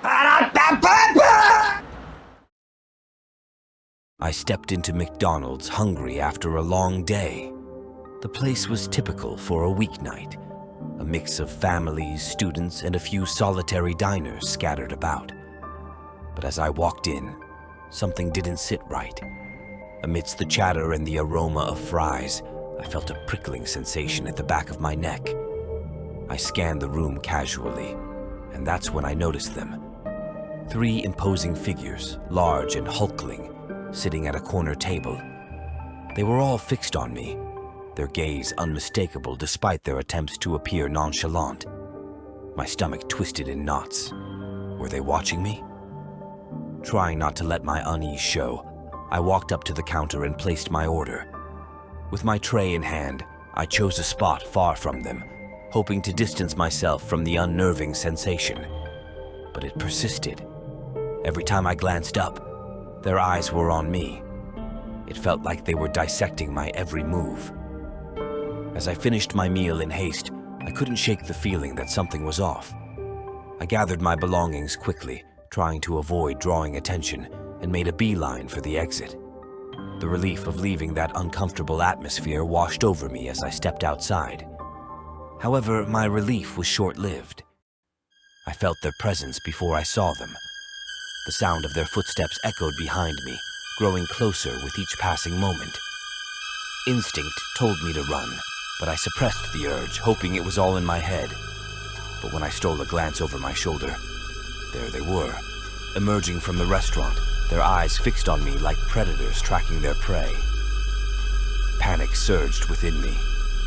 I stepped into McDonald's hungry after a long day. The place was typical for a weeknight, a mix of families, students, and a few solitary diners scattered about. But as I walked in, something didn't sit right. Amidst the chatter and the aroma of fries, I felt a prickling sensation at the back of my neck. I scanned the room casually, and that's when I noticed them. 3 imposing figures, large and hulkling, sitting at a corner table. They were all fixed on me, their gaze unmistakable despite their attempts to appear nonchalant. My stomach twisted in knots. Were they watching me? Trying not to let my unease show, I walked up to the counter and placed my order. With my tray in hand, I chose a spot far from them, hoping to distance myself from the unnerving sensation. But it persisted. Every time I glanced up, their eyes were on me. It felt like they were dissecting my every move. As I finished my meal in haste, I couldn't shake the feeling that something was off. I gathered my belongings quickly, trying to avoid drawing attention, and made a beeline for the exit. The relief of leaving that uncomfortable atmosphere washed over me as I stepped outside. However, my relief was short-lived. I felt their presence before I saw them. The sound of their footsteps echoed behind me, growing closer with each passing moment. Instinct told me to run, but I suppressed the urge, hoping it was all in my head. But when I stole a glance over my shoulder, there they were, emerging from the restaurant, their eyes fixed on me like predators tracking their prey. Panic surged within me.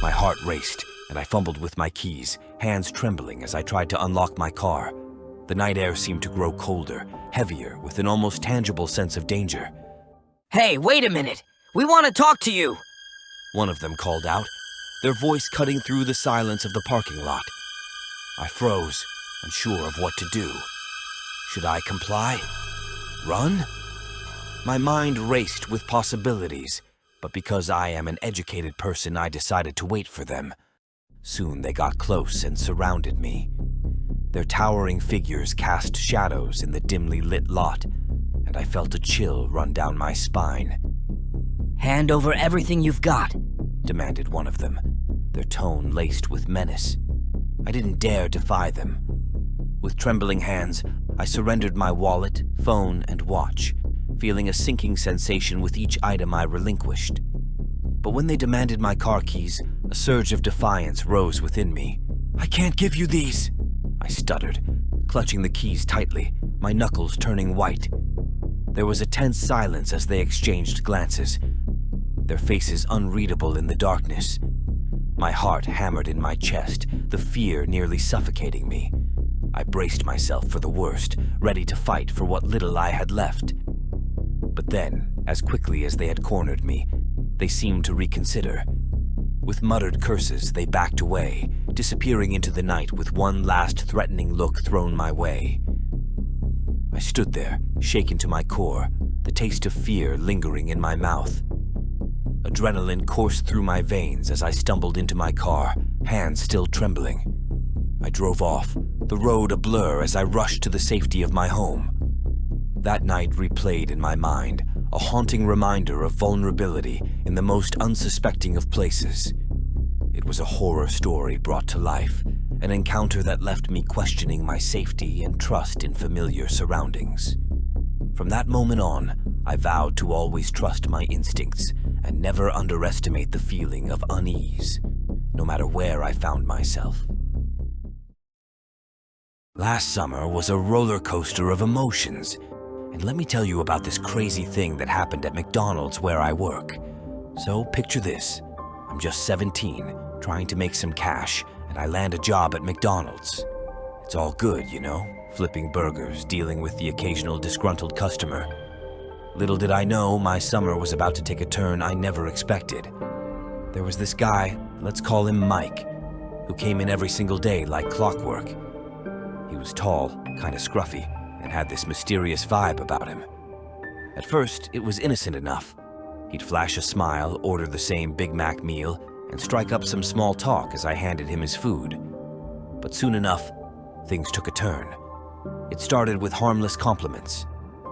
My heart raced, and I fumbled with my keys, hands trembling as I tried to unlock my car. The night air seemed to grow colder, heavier, with an almost tangible sense of danger. Hey, wait a minute! We want to talk to you! One of them called out, their voice cutting through the silence of the parking lot. I froze, unsure of what to do. Should I comply? Run? My mind raced with possibilities, but because I am an educated person, I decided to wait for them. Soon they got close and surrounded me. Their towering figures cast shadows in the dimly lit lot, and I felt a chill run down my spine. Hand over everything you've got, demanded one of them, their tone laced with menace. I didn't dare defy them. With trembling hands, I surrendered my wallet, phone, and watch, feeling a sinking sensation with each item I relinquished. But when they demanded my car keys, a surge of defiance rose within me. "I can't give you these," I stuttered, clutching the keys tightly, my knuckles turning white. There was a tense silence as they exchanged glances, their faces unreadable in the darkness. My heart hammered in my chest, the fear nearly suffocating me. I braced myself for the worst, ready to fight for what little I had left. But then, as quickly as they had cornered me, they seemed to reconsider. With muttered curses, they backed away, disappearing into the night with one last threatening look thrown my way. I stood there, shaken to my core, the taste of fear lingering in my mouth. Adrenaline coursed through my veins as I stumbled into my car, hands still trembling. I drove off, the road a blur as I rushed to the safety of my home. That night replayed in my mind, a haunting reminder of vulnerability in the most unsuspecting of places. It was a horror story brought to life, an encounter that left me questioning my safety and trust in familiar surroundings. From that moment on, I vowed to always trust my instincts and never underestimate the feeling of unease, no matter where I found myself. Last summer was a roller coaster of emotions, and let me tell you about this crazy thing that happened at McDonald's where I work. So picture this, I'm just 17, trying to make some cash, and I land a job at McDonald's. It's all good, you know, flipping burgers, dealing with the occasional disgruntled customer. Little did I know my summer was about to take a turn I never expected. There was this guy, let's call him Mike, who came in every single day like clockwork. He was tall, kind of scruffy, and had this mysterious vibe about him. At first, it was innocent enough. He'd flash a smile, order the same Big Mac meal, and strike up some small talk as I handed him his food. But soon enough, things took a turn. It started with harmless compliments.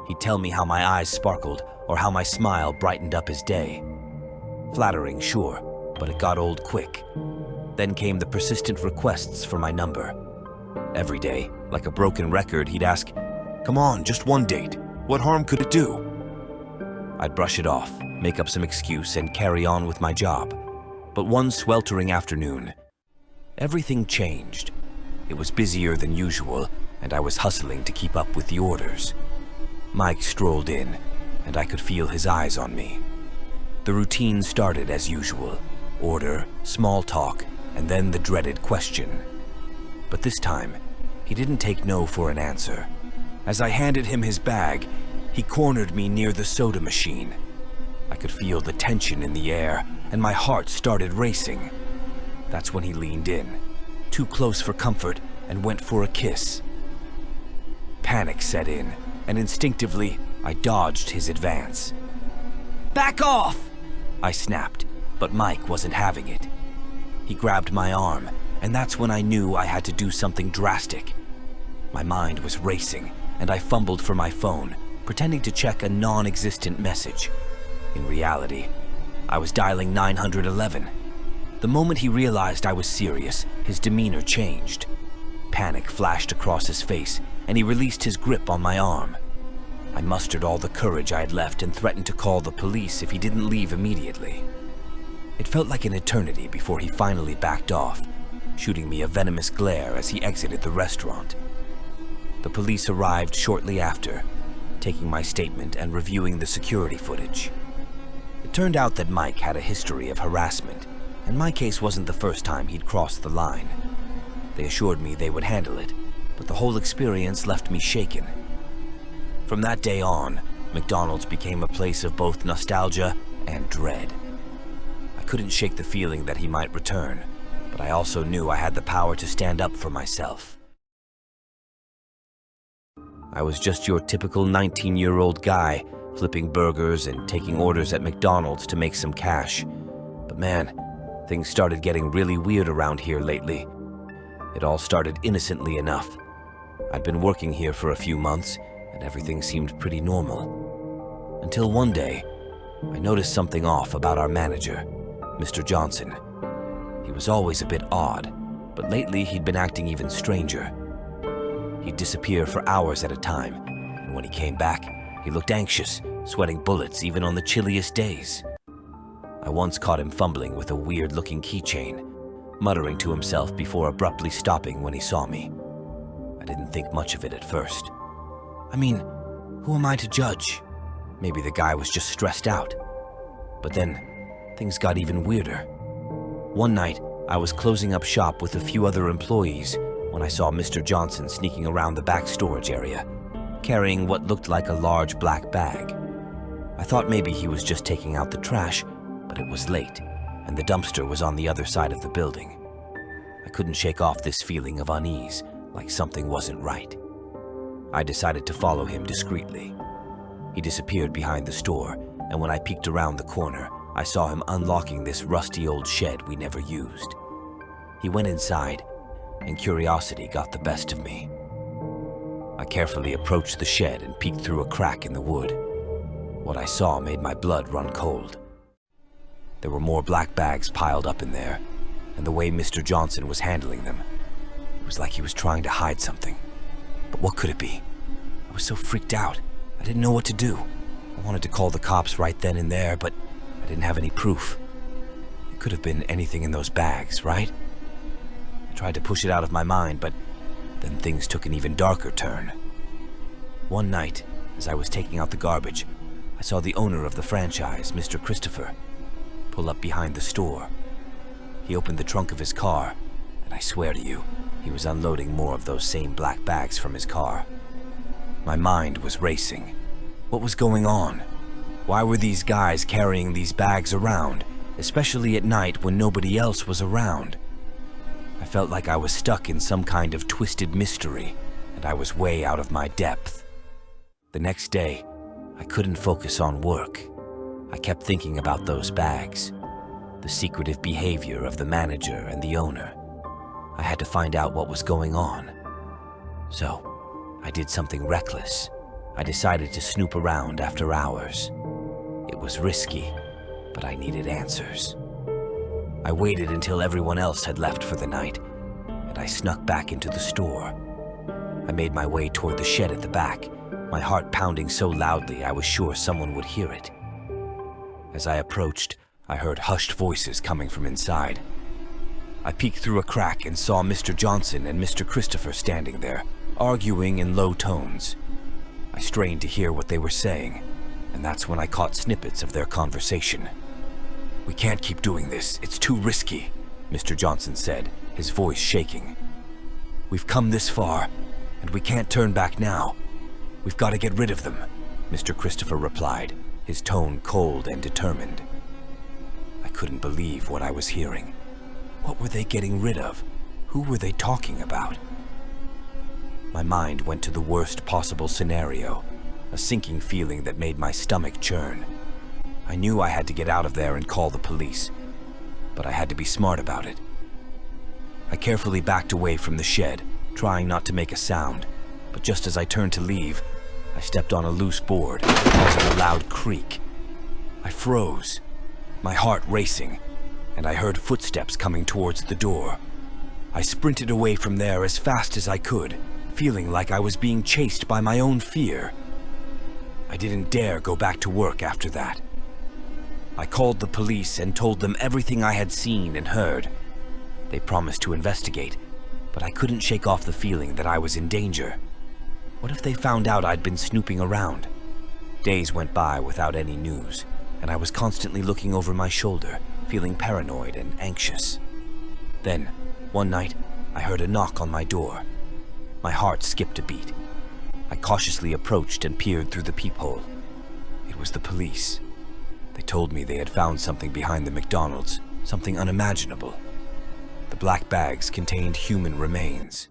He'd tell me how my eyes sparkled or how my smile brightened up his day. Flattering, sure, but it got old quick. Then came the persistent requests for my number. Every day, like a broken record, he'd ask, "Come on, just one date. What harm could it do?" I'd brush it off, make up some excuse, and carry on with my job. But one sweltering afternoon, everything changed. It was busier than usual, and I was hustling to keep up with the orders. Mike strolled in, and I could feel his eyes on me. The routine started as usual: order, small talk, and then the dreaded question. But this time, he didn't take no for an answer. As I handed him his bag, he cornered me near the soda machine. I could feel the tension in the air, and my heart started racing. That's when he leaned in, too close for comfort, and went for a kiss. Panic set in, and instinctively, I dodged his advance. "Back off!" I snapped, but Mike wasn't having it. He grabbed my arm, and that's when I knew I had to do something drastic. My mind was racing, and I fumbled for my phone, pretending to check a non-existent message. In reality, I was dialing 911. The moment he realized I was serious, his demeanor changed. Panic flashed across his face, and he released his grip on my arm. I mustered all the courage I had left and threatened to call the police if he didn't leave immediately. It felt like an eternity before he finally backed off, shooting me a venomous glare as he exited the restaurant. The police arrived shortly after, taking my statement and reviewing the security footage. It turned out that Mike had a history of harassment, and my case wasn't the first time he'd crossed the line. They assured me they would handle it, but the whole experience left me shaken. From that day on, McDonald's became a place of both nostalgia and dread. I couldn't shake the feeling that he might return, but I also knew I had the power to stand up for myself. I was just your typical 19-year-old guy, flipping burgers and taking orders at McDonald's to make some cash. But man, things started getting really weird around here lately. It all started innocently enough. I'd been working here for a few months, and everything seemed pretty normal. Until one day, I noticed something off about our manager, Mr. Johnson. He was always a bit odd, but lately he'd been acting even stranger. He'd disappear for hours at a time, and when he came back, he looked anxious, sweating bullets even on the chilliest days. I once caught him fumbling with a weird-looking keychain, muttering to himself before abruptly stopping when he saw me. I didn't think much of it at first. I mean, who am I to judge? Maybe the guy was just stressed out. But then, things got even weirder. One night, I was closing up shop with a few other employees when I saw Mr. Johnson sneaking around the back storage area, carrying what looked like a large black bag. I thought maybe he was just taking out the trash, but it was late, and the dumpster was on the other side of the building. I couldn't shake off this feeling of unease, like something wasn't right. I decided to follow him discreetly. He disappeared behind the store, and when I peeked around the corner, I saw him unlocking this rusty old shed we never used. He went inside, and curiosity got the best of me. I carefully approached the shed and peeked through a crack in the wood. What I saw made my blood run cold. There were more black bags piled up in there, and the way Mr. Johnson was handling them, it was like he was trying to hide something. But what could it be? I was so freaked out, I didn't know what to do. I wanted to call the cops right then and there, but I didn't have any proof. It could have been anything in those bags, right? I tried to push it out of my mind, but then things took an even darker turn. One night, as I was taking out the garbage, I saw the owner of the franchise, Mr. Christopher, pull up behind the store. He opened the trunk of his car, and I swear to you, he was unloading more of those same black bags from his car. My mind was racing. What was going on? Why were these guys carrying these bags around, especially at night when nobody else was around? I felt like I was stuck in some kind of twisted mystery, and I was way out of my depth. The next day, I couldn't focus on work. I kept thinking about those bags, the secretive behavior of the manager and the owner. I had to find out what was going on. So, I did something reckless. I decided to snoop around after hours. It was risky, but I needed answers. I waited until everyone else had left for the night, and I snuck back into the store. I made my way toward the shed at the back, my heart pounding so loudly I was sure someone would hear it. As I approached, I heard hushed voices coming from inside. I peeked through a crack and saw Mr. Johnson and Mr. Christopher standing there, arguing in low tones. I strained to hear what they were saying, and that's when I caught snippets of their conversation. "We can't keep doing this. It's too risky," Mr. Johnson said, his voice shaking. "We've come this far, and we can't turn back now. We've got to get rid of them," Mr. Christopher replied, his tone cold and determined. I couldn't believe what I was hearing. What were they getting rid of? Who were they talking about? My mind went to the worst possible scenario, a sinking feeling that made my stomach churn. I knew I had to get out of there and call the police, but I had to be smart about it. I carefully backed away from the shed, trying not to make a sound, but just as I turned to leave, I stepped on a loose board, causing a loud creak. I froze, my heart racing, and I heard footsteps coming towards the door. I sprinted away from there as fast as I could, feeling like I was being chased by my own fear. I didn't dare go back to work after that. I called the police and told them everything I had seen and heard. They promised to investigate, but I couldn't shake off the feeling that I was in danger. What if they found out I'd been snooping around? Days went by without any news, and I was constantly looking over my shoulder, feeling paranoid and anxious. Then, one night, I heard a knock on my door. My heart skipped a beat. I cautiously approached and peered through the peephole. It was the police. They told me they had found something behind the McDonald's, something unimaginable. The black bags contained human remains.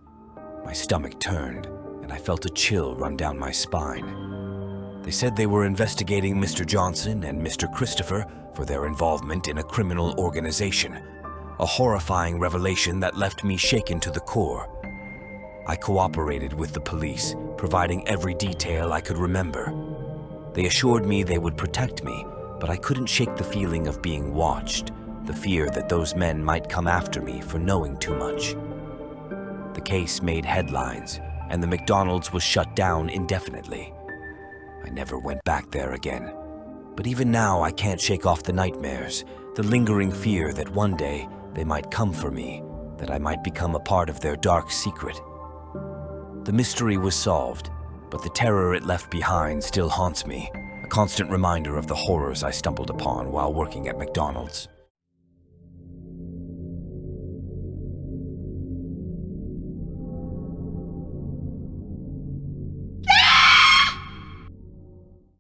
My stomach turned, and I felt a chill run down my spine. They said they were investigating Mr. Johnson and Mr. Christopher for their involvement in a criminal organization, a horrifying revelation that left me shaken to the core. I cooperated with the police, providing every detail I could remember. They assured me they would protect me, but I couldn't shake the feeling of being watched, the fear that those men might come after me for knowing too much. The case made headlines, and the McDonald's was shut down indefinitely. I never went back there again. But even now, I can't shake off the nightmares, the lingering fear that one day they might come for me, that I might become a part of their dark secret. The mystery was solved, but the terror it left behind still haunts me, a constant reminder of the horrors I stumbled upon while working at McDonald's.